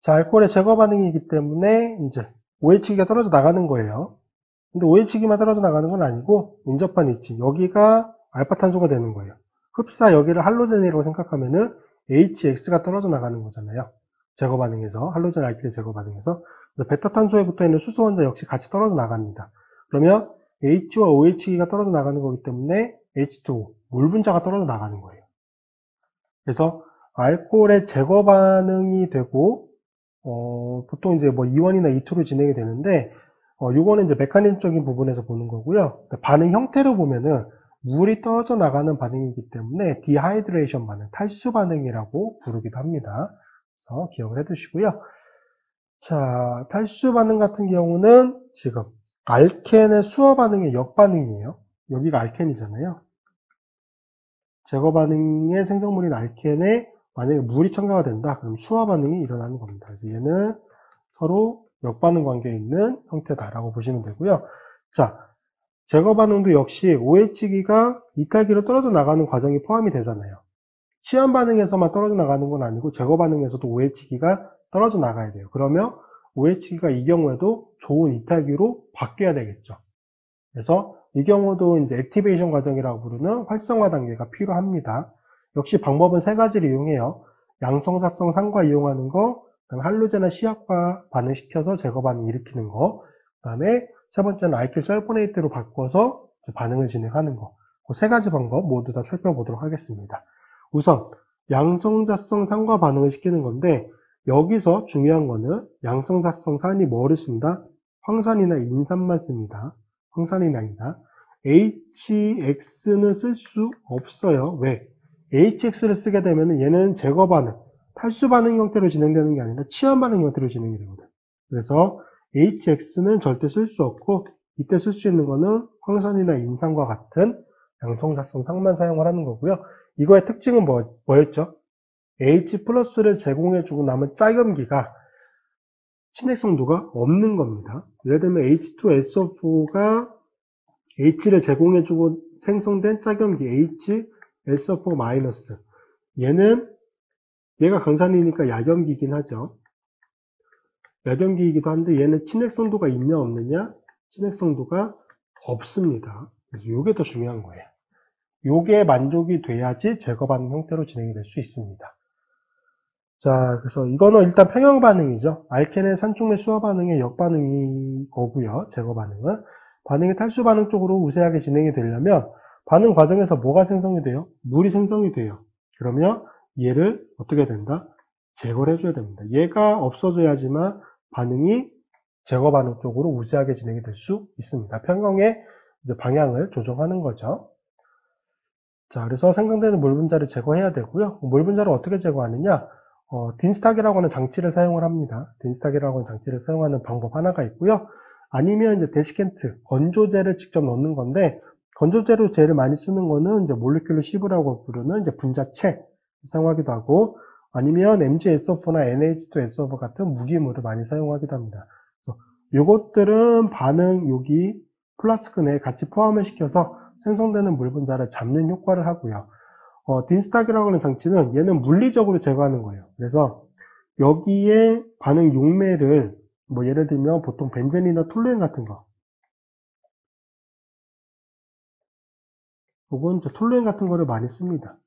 자, 알코올의 제거 반응이기 때문에 이제 OH기가 떨어져 나가는 거예요. 근데 OH기만 떨어져 나가는 건 아니고 인접한 위치, 여기가 알파탄소가 되는 거예요. 흡사 여기를 할로젠이라고 생각하면은 HX가 떨어져 나가는 거잖아요. 제거 반응에서, 할로젠 알키릴 제거 반응에서. 그래서 베타탄소에 붙어 있는 수소 원자 역시 같이 떨어져 나갑니다. 그러면 H와 OH기가 떨어져 나가는 거기 때문에 H2O, 물 분자가 떨어져 나가는 거예요. 그래서 알코올의 제거 반응이 되고 보통 이제 뭐 E1이나 E2로 진행이 되는데, 요거는 이제 메커니즘적인 부분에서 보는 거고요. 반응 형태로 보면은 물이 떨어져 나가는 반응이기 때문에 디하이드레이션 반응, 탈수 반응이라고 부르기도 합니다. 그래서 기억을 해 두시고요. 자, 탈수 반응 같은 경우는 지금 알켄의 수어 반응의 역반응이에요. 여기가 알켄이잖아요. 제거 반응의 생성물인 알켄에 만약에 물이 첨가가 된다, 그럼 수화 반응이 일어나는 겁니다. 그래서 얘는 서로 역반응 관계에 있는 형태다라고 보시면 되고요. 자, 제거 반응도 역시 OH기가 이탈기로 떨어져 나가는 과정이 포함이 되잖아요. 취한 반응에서만 떨어져 나가는 건 아니고 제거 반응에서도 OH기가 떨어져 나가야 돼요. 그러면 OH기가 이 경우에도 좋은 이탈기로 바뀌어야 되겠죠. 그래서 이 경우도 이제 액티베이션 과정이라고 부르는 활성화 단계가 필요합니다. 역시 방법은 세 가지를 이용해요. 양성사성 산과 이용하는 거, 그다음에 할로제나 시약과 반응시켜서 제거 반응 일으키는 거, 그다음에 세 번째는 알킬 설포네이트로 바꿔서 반응을 진행하는 거. 그 세 가지 방법 모두 다 살펴보도록 하겠습니다. 우선 양성자성 산과 반응을 시키는 건데, 여기서 중요한 거는 양성자성 산이 뭐를 쓴다? 황산이나 인산만 씁니다. 황산이나 인산. HX는 쓸 수 없어요. 왜? HX를 쓰게 되면 얘는 제거 반응, 탈수 반응 형태로 진행되는 게 아니라 치환 반응 형태로 진행이 되거든. 그래서 HX는 절대 쓸 수 없고, 이때 쓸 수 있는 거는 황산이나 인산과 같은 양성자성 상만 사용을 하는 거고요. 이거의 특징은 뭐였죠? H 플러스를 제공해주고 남은 짜염기가 친핵성도가 없는 겁니다. 예를 들면 H2SO4가 H를 제공해주고 생성된 짝염기 HSO4-. 얘가 강산이니까 약염기이긴 하죠. 약염기이기도 한데 얘는 친핵성도가 있냐 없느냐? 친핵성도가 없습니다. 그래서 이게 더 중요한 거예요. 요게 만족이 돼야지 제거 반응 형태로 진행이 될 수 있습니다. 자, 그래서 이거는 일단 평형 반응이죠. 알켄의 산촉매 수화 반응의 역반응이 거고요. 제거 반응은. 반응이 탈수 반응 쪽으로 우세하게 진행이 되려면 반응 과정에서 뭐가 생성이 돼요? 물이 생성이 돼요. 그러면 얘를 어떻게 된다? 제거를 해줘야 됩니다. 얘가 없어져야지만 반응이 제거 반응 쪽으로 우세하게 진행이 될 수 있습니다. 평형의 이제 방향을 조정하는 거죠. 자, 그래서 생성되는 물 분자를 제거해야 되고요. 물 분자를 어떻게 제거하느냐? 딘스탁이라고 하는 장치를 사용을 합니다. 딘스탁이라고 하는 장치를 사용하는 방법 하나가 있고요. 아니면 이제 데시켄트, 건조제를 직접 넣는 건데, 건조제로 제일 많이 쓰는 거는 이제 몰리큘러 시브라고 부르는 이제 분자체 사용하기도 하고, 아니면 MgSO4나 NH2SO4 같은 무기물을 많이 사용하기도 합니다. 그래서 이것들은 반응 여기 플라스크 내에 같이 포함을 시켜서 생성되는 물 분자를 잡는 효과를 하고요. 딘스탁이라고 하는 장치는 얘는 물리적으로 제거하는 거예요. 그래서 여기에 반응 용매를 뭐 예를 들면 보통 벤젠이나 톨루엔 같은 거, 혹은 톨루엔 같은 거를 많이 씁니다.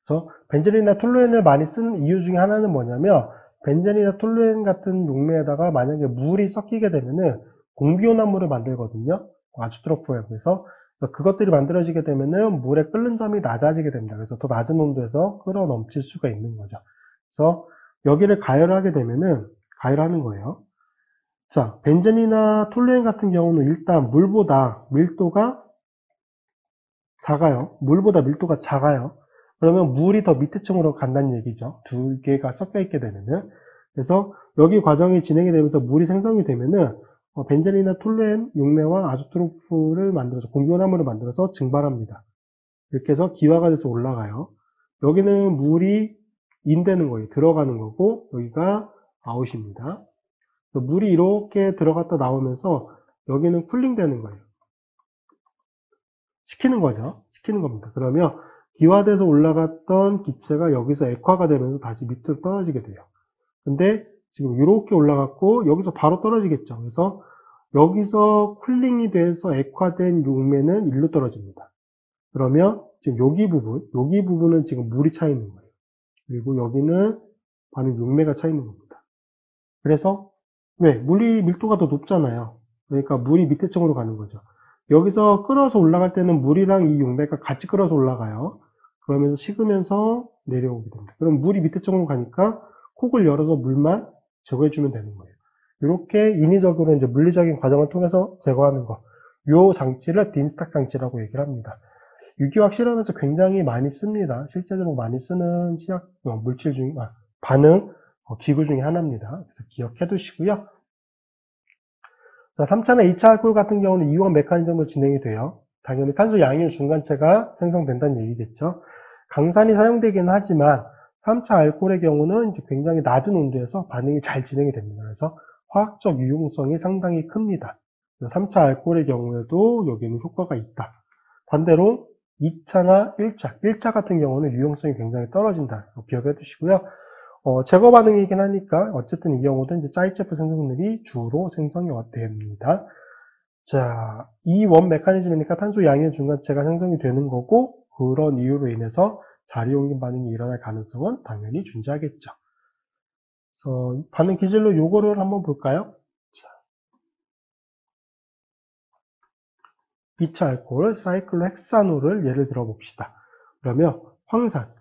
그래서 벤젠이나 톨루엔을 많이 쓰는 이유 중에 하나는 뭐냐면, 벤젠이나 톨루엔 같은 용매에다가 만약에 물이 섞이게 되면은 공기온합물을 만들거든요. 아주트로프에. 그래서 그것들이 만들어지게 되면은 물의 끓는 점이 낮아지게 됩니다. 그래서 더 낮은 온도에서 끓어 넘칠 수가 있는 거죠. 그래서 여기를 가열하게 되면은 가열하는 거예요. 자, 벤젠이나 톨루엔 같은 경우는 일단 물보다 밀도가 작아요. 물보다 밀도가 작아요. 그러면 물이 더 밑에 층으로 간다는 얘기죠. 두 개가 섞여 있게 되면은. 그래서 여기 과정이 진행이 되면서 물이 생성이 되면은 벤젠이나 톨루엔 용매와 아조트로프를 만들어서 공기온합물을 만들어서 증발합니다. 이렇게 해서 기화가 돼서 올라가요. 여기는 물이 인되는 거예요. 들어가는 거고 여기가 아웃입니다. 물이 이렇게 들어갔다 나오면서 여기는 쿨링 되는 거예요. 식히는 거죠. 식히는 겁니다. 그러면 기화돼서 올라갔던 기체가 여기서 액화가 되면서 다시 밑으로 떨어지게 돼요. 근데 지금 이렇게 올라갔고 여기서 바로 떨어지겠죠. 그래서 여기서 쿨링이 돼서 액화된 용매는 1로 떨어집니다. 그러면 지금 여기 부분은 지금 물이 차 있는 거예요. 그리고 여기는 반응 용매가 차 있는 겁니다. 그래서 왜? 물이 밀도가 더 높잖아요. 그러니까 물이 밑에 층으로 가는 거죠. 여기서 끌어서 올라갈 때는 물이랑 이 용매가 같이 끌어서 올라가요. 그러면서 식으면서 내려오게 됩니다. 그럼 물이 밑에 층으로 가니까 콕을 열어서 물만 제거해주면 되는 거예요. 이렇게 인위적으로 이제 물리적인 과정을 통해서 제거하는 거. 요 장치를 딘스탁 장치라고 얘기를 합니다. 유기화학 실험에서 굉장히 많이 씁니다. 실제적으로 많이 쓰는 치약, 물질 중, 반응, 기구 중에 하나입니다. 그래서 기억해 두시고요. 자, 3차나 2차 알코올 같은 경우는 이온 메커니즘으로 진행이 돼요. 당연히 탄소 양이온 중간체가 생성된다는 얘기겠죠. 강산이 사용되긴 하지만 3차 알코올의 경우는 이제 굉장히 낮은 온도에서 반응이 잘 진행이 됩니다. 그래서 화학적 유용성이 상당히 큽니다. 3차 알코올의 경우에도 여기는 효과가 있다. 반대로 2차나 1차, 1차 같은 경우는 유용성이 굉장히 떨어진다. 기억해 두시고요. 제거 반응이긴 하니까 어쨌든 이 경우도 이제 짜이체프 생성률이 주로 생성이 됩니다. 자, 이 원 메커니즘이니까 탄소 양이온 중간체가 생성이 되는 거고 그런 이유로 인해서 자리옮김 반응이 일어날 가능성은 당연히 존재하겠죠. 그래서 반응 기질로 요거를 한번 볼까요? 자, 2차 알코올 사이클로헥사놀을 예를 들어 봅시다. 그러면 황산,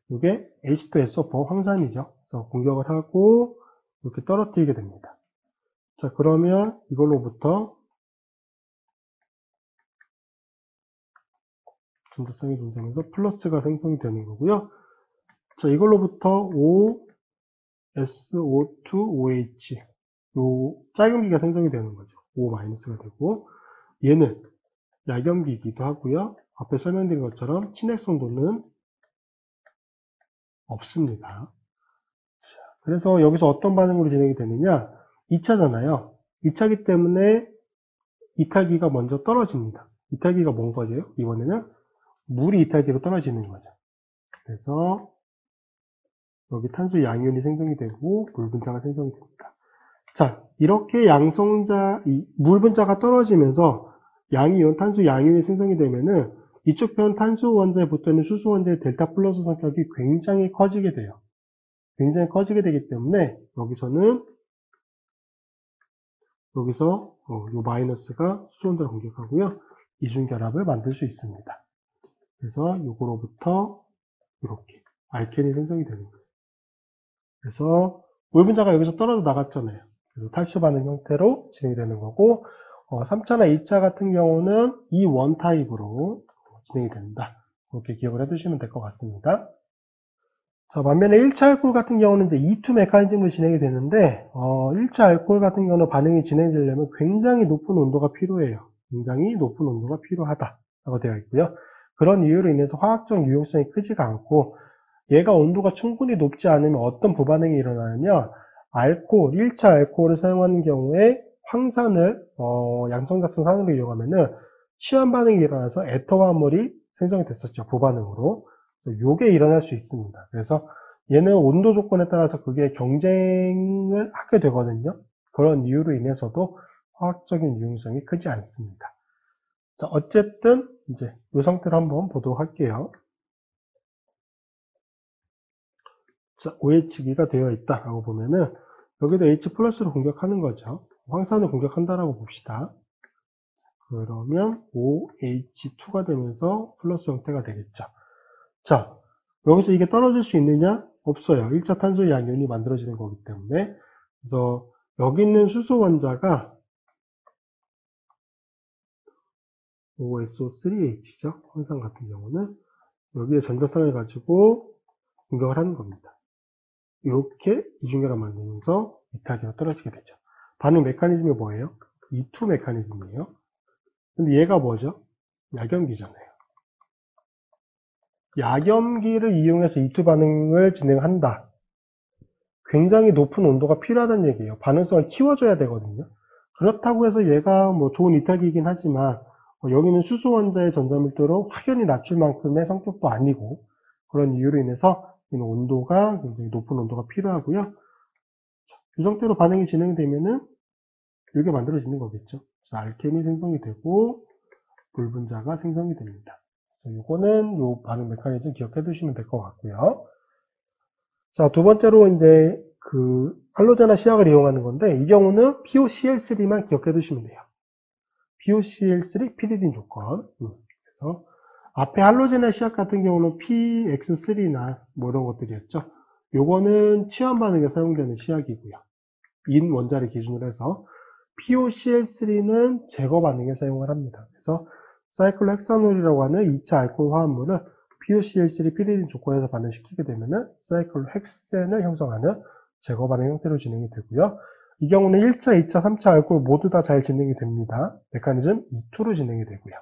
이게 H2SO4 황산이죠. 그래서 공격을 하고 이렇게 떨어뜨리게 됩니다. 자, 그러면 이걸로부터 전자성이 존재하면서 플러스가 생성이 되는 거고요. 자, 이걸로부터 O, SO2, OH 요 짝염기가 생성이 되는 거죠. O-가 되고 얘는 약염기이기도 하고요. 앞에 설명드린 것처럼 친핵성도는 없습니다. 자, 그래서 여기서 어떤 반응으로 진행이 되느냐? 2차잖아요. 2차기 때문에 이탈기가 먼저 떨어집니다. 이탈기가 뭔 거죠? 이번에는 물이 이탈기로 떨어지는 거죠. 그래서 여기 탄소 양이온이 생성이 되고 물 분자가 생성이 됩니다. 자, 이렇게 물 분자가 떨어지면서 양이온, 탄소 양이온이 생성이 되면은 이쪽 편 탄소 원자에 붙어있는 수소 원자의 델타 플러스 성격이 굉장히 커지게 돼요. 굉장히 커지게 되기 때문에 여기서 요 마이너스가 수소 원자를 공격하고요. 이중결합을 만들 수 있습니다. 그래서 요거로부터 이렇게 알켄이 생성이 되는 거예요. 그래서 물 분자가 여기서 떨어져 나갔잖아요. 그래서 탈수 반응 형태로 진행이 되는 거고 3차나 2차 같은 경우는 이 원 타입으로 진행이 된다. 그렇게 기억을 해두시면 될 것 같습니다. 자, 반면에 1차 알코올 같은 경우는 이제 E2 메커니즘으로 진행이 되는데 1차 알코올 같은 경우는 반응이 진행되려면 굉장히 높은 온도가 필요해요. 굉장히 높은 온도가 필요하다라고 되어 있고요. 그런 이유로 인해서 화학적 유용성이 크지가 않고 얘가 온도가 충분히 높지 않으면 어떤 부반응이 일어나냐면 1차 알코올을 사용하는 경우에 황산을 양성자성 산으로 이용하면은 취한 반응이 일어나서 에터화합물이 생성이 됐었죠. 부반응으로. 요게 일어날 수 있습니다. 그래서 얘는 온도 조건에 따라서 그게 경쟁을 하게 되거든요. 그런 이유로 인해서도 화학적인 유용성이 크지 않습니다. 자, 어쨌든 이제 이 상태로 한번 보도록 할게요. 자, OH기가 되어 있다라고 보면은 여기도 H 플러스로 공격하는 거죠. 황산을 공격한다라고 봅시다. 그러면 OH2가 되면서 플러스 형태가 되겠죠. 자, 여기서 이게 떨어질 수 있느냐? 없어요. 1차 탄소 양이온이 만들어지는 거기 때문에. 그래서 여기 있는 수소 원자가 OSO3H죠. 황산 같은 경우는 여기에 전자성을 가지고 공격을 하는 겁니다. 이렇게 이중결합 만들면서 이탈기로 떨어지게 되죠. 반응 메커니즘이 뭐예요? E2 메커니즘이에요. 근데 얘가 뭐죠? 약염기잖아요. 약염기를 이용해서 E2 반응을 진행한다. 굉장히 높은 온도가 필요하다는 얘기예요. 반응성을 키워줘야 되거든요. 그렇다고 해서 얘가 뭐 좋은 이탈기이긴 하지만 여기는 수소 원자의 전자 밀도를 확연히 낮출 만큼의 성격도 아니고 그런 이유로 인해서 이는 온도가 굉장히 높은 온도가 필요하고요. 이 상태로 반응이 진행되면은 이게 만들어지는 거겠죠. 그래서 알켄이 생성이 되고 물 분자가 생성이 됩니다. 이거는 요 반응 메커니즘 기억해 두시면 될 것 같고요. 자, 두 번째로 이제 그 할로제나 시약을 이용하는 건데 이 경우는 POCl3만 기억해 두시면 돼요. POCl3 피리딘 조건. 그래서 앞에 할로제나 시약 같은 경우는 PX3나 뭐 이런 것들이었죠. 요거는 치환 반응에 사용되는 시약이고요. 인 원자를 기준으로 해서 POCl3는 제거 반응에 사용을 합니다. 그래서 사이클로헥사놀이라고 하는 2차 알코올 화합물을 POCl3 피리딘 조건에서 반응시키게 되면은 사이클로헥센을 형성하는 제거 반응 형태로 진행이 되고요. 이 경우는 1차, 2차, 3차 알코올 모두 다 잘 진행이 됩니다. 메커니즘 E2로 진행이 되고요.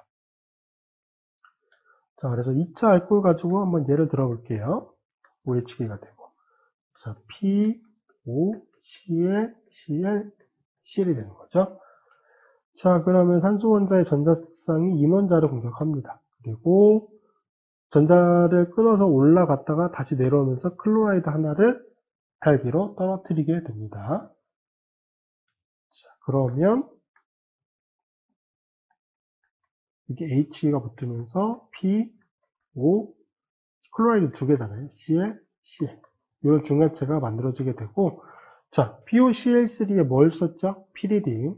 자, 그래서 2차 알코올 가지고 한번 예를 들어 볼게요. OH기가 되고. 자, P, O, Cl, Cl, Cl이 되는 거죠. 자, 그러면 산소 원자의 전자쌍이 인원자를 공격합니다. 그리고 전자를 끊어서 올라갔다가 다시 내려오면서 클로라이드 하나를 헬기로 떨어뜨리게 됩니다. 자, 그러면 이게 H가 붙으면서 P, O, 클로라이드 두 개잖아요. Cl, Cl. 이런 중간체가 만들어지게 되고, 자, POCl3에 뭘 썼죠? 피리딘.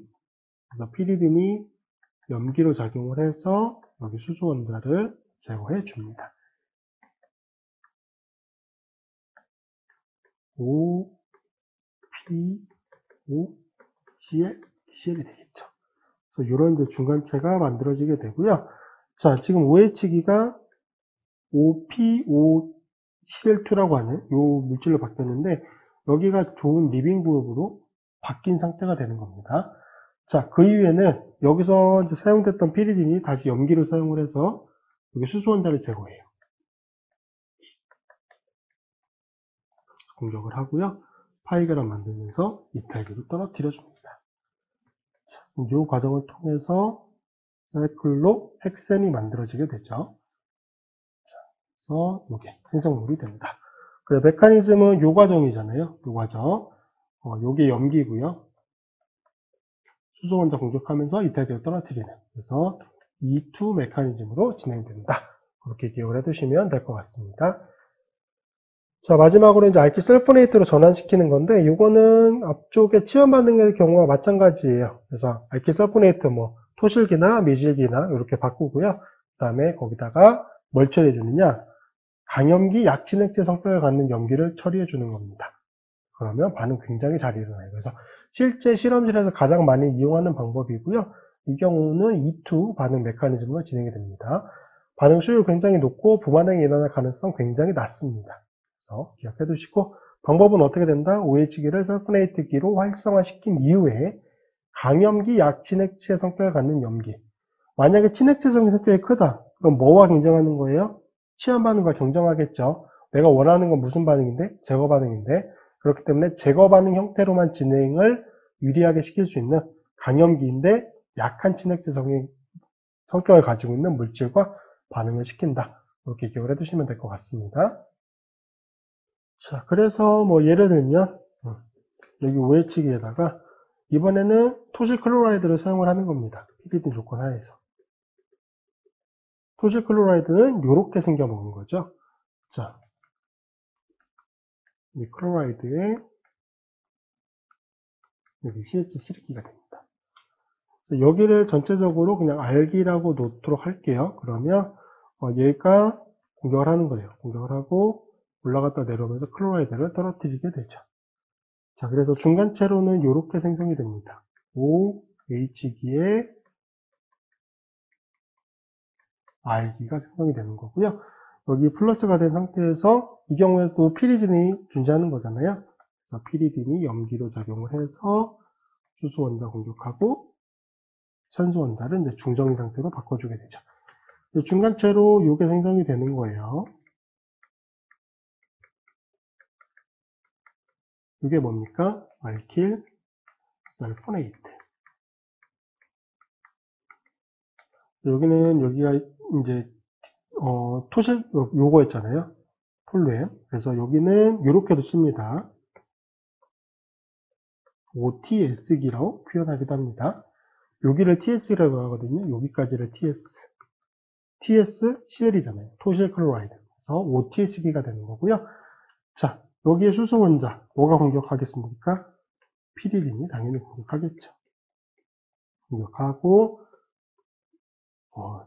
그래서 피리딘이 염기로 작용을 해서 여기 수소 원자를 제거해 줍니다. O, P, O, Cl, Cl이 되겠죠. 그래서 이런 이제 중간체가 만들어지게 되고요. 자, 지금 OH기가 OPOCl2라고 하는 이 물질로 바뀌었는데 여기가 좋은 리빙 그룹으로 바뀐 상태가 되는 겁니다. 자, 그 이후에는 여기서 이제 사용됐던 피리딘이 다시 염기로 사용을 해서 여기 수소 원자를 제거해요. 공격을 하고요. 파이결합 만들면서 이탈기로 떨어뜨려 줍니다. 자, 이 과정을 통해서 사이클로 헥센이 만들어지게 되죠. 자, 그래서 이게 생성물이 됩니다. 그래, 메커니즘은 요 과정이잖아요. 요 과정. 요게 염기고요. 수소 원자 공격하면서 이탈기를 떨어뜨리는. 그래서 E2 메커니즘으로 진행된다. 그렇게 기억을 해두시면 될 것 같습니다. 자, 마지막으로 이제 알킬 설포네이트로 전환시키는 건데, 이거는 앞쪽에 치환 반응의 경우와 마찬가지예요. 그래서 알킬 설포네이트 뭐 토실기나 미실기나 이렇게 바꾸고요. 그 다음에 거기다가 뭘 처리해 주느냐? 강염기 약친액체 성격을 갖는 염기를 처리해 주는 겁니다. 그러면 반응 굉장히 잘 일어나요. 그래서 실제 실험실에서 가장 많이 이용하는 방법이고요. 이 경우는 E2 반응 메커니즘으로 진행이 됩니다. 반응 수율 굉장히 높고 부반응이 일어날 가능성 굉장히 낮습니다. 그래서 기억해 두시고 방법은 어떻게 된다? OH기를 설포네이트기로 활성화시킨 이후에 강염기 약친액체 성격을 갖는 염기. 만약에 친액체적인 성격이 크다. 그럼 뭐와 경쟁하는 거예요? 치환 반응과 경쟁하겠죠. 내가 원하는 건 무슨 반응인데? 제거 반응인데. 그렇기 때문에 제거 반응 형태로만 진행을 유리하게 시킬 수 있는 강염기인데 약한 친액체적인 성격을 가지고 있는 물질과 반응을 시킨다. 이렇게 기억을 해두시면 될 것 같습니다. 자, 그래서 뭐 예를 들면 여기 OH기에다가 이번에는 토실 클로라이드를 사용을 하는 겁니다. 피리딘 조건 하에서. 토실 클로라이드는 이렇게 생겨 먹는 거죠. 자, 이 클로라이드에 여기 CH3기가 됩니다. 여기를 전체적으로 그냥 알기라고 놓도록 할게요. 그러면 얘가 공격을 하는 거예요. 공격을 하고 올라갔다 내려오면서 클로라이드를 떨어뜨리게 되죠. 자, 그래서 중간체로는 이렇게 생성이 됩니다. OH기에 R기가 생성이 되는 거고요. 여기 플러스가 된 상태에서 이 경우에도 피리딘이 존재하는 거잖아요. 그래서 피리딘이 염기로 작용을 해서 수소 원자 공격하고 산소 원자를 이제 중성인 상태로 바꿔주게 되죠. 중간체로 이게 생성이 되는 거예요. 이게 뭡니까? 알킬 설포네이트. 여기는 여기가 이제 토실 요거 있잖아요. 폴로엠. 그래서 여기는 이렇게도 씁니다. OTS기라고 표현하기도 합니다. 여기를 TS라고 하거든요. 여기까지를 TSCl이잖아요. 토실 클로라이드. 그래서 OTS기가 되는 거고요. 자, 여기에 수소 원자 뭐가 공격하겠습니까? 피리린이 당연히 공격하겠죠. 공격하고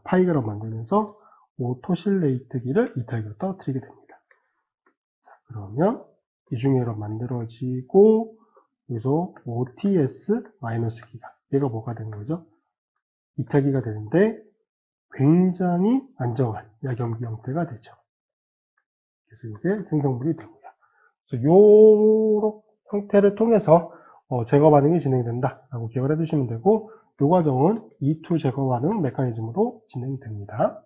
파이그럼 만들면서 오토실레이트기를 이탈기로 떨어뜨리게 됩니다. 자, 그러면 이중회로 만들어지고 여기서 OTS-기가 얘가 뭐가 되는 거죠? 이탈기가 되는데 굉장히 안정한 약염기 형태가 되죠. 그래서 이게 생성물이 되고요. 그래서 요 형태를 통해서 제거 반응이 진행된다라고 기억을 해두시면 되고, 이 과정은 E2 제거 반응 메커니즘으로 진행됩니다.